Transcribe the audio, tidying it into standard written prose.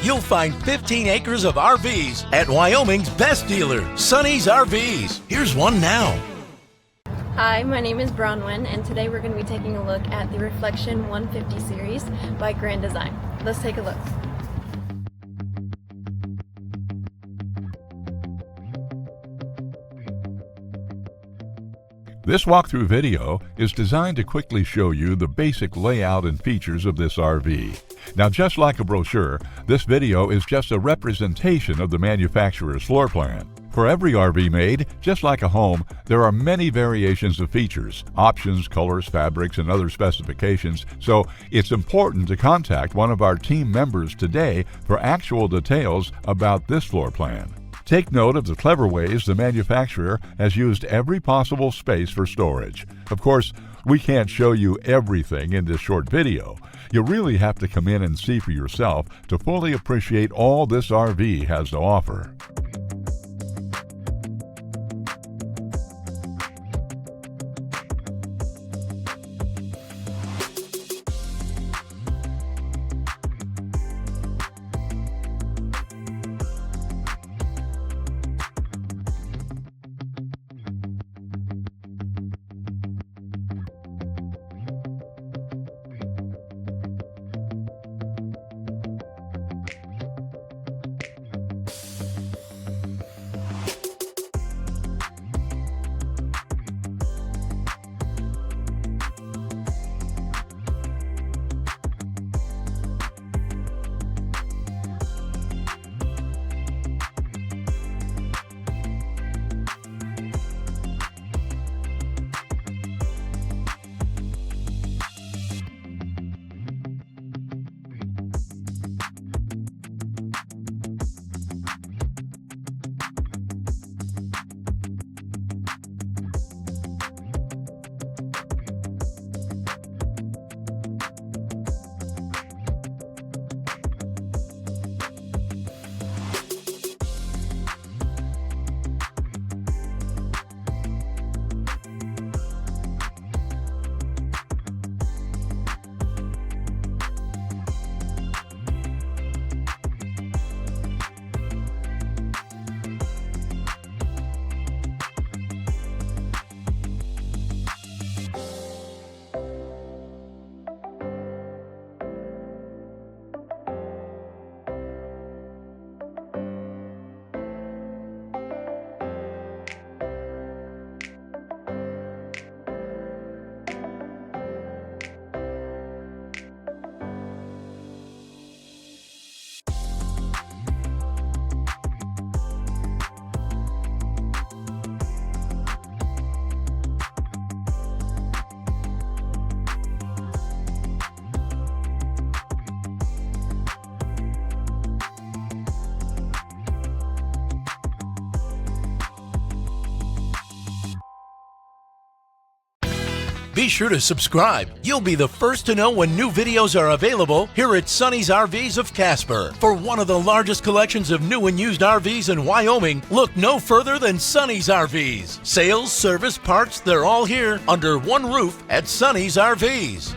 you'll find 15 acres of RVs at Wyoming's best dealer, Sonny's RVs. Here's one now. Hi, my name is Bronwyn, and today we're going to be taking a look at the Reflection 150 series by Grand Design. Let's take a look. This walkthrough video is designed to quickly show you the basic layout and features of this RV. Now, just like a brochure, this video is just a representation of the manufacturer's floor plan. For every RV made, just like a home, there are many variations of features, options, colors, fabrics, and other specifications, so it's important to contact one of our team members today for actual details about this floor plan. Take note of the clever ways the manufacturer has used every possible space for storage. Of course, we can't show you everything in this short video. You really have to come in and see for yourself to fully appreciate all this RV has to offer. Be sure to subscribe. You'll be the first to know when new videos are available here at Sonny's RVs of Casper. For one of the largest collections of new and used RVs in Wyoming, look no further than Sonny's RVs. Sales, service, parts, they're all here under one roof at Sonny's RVs.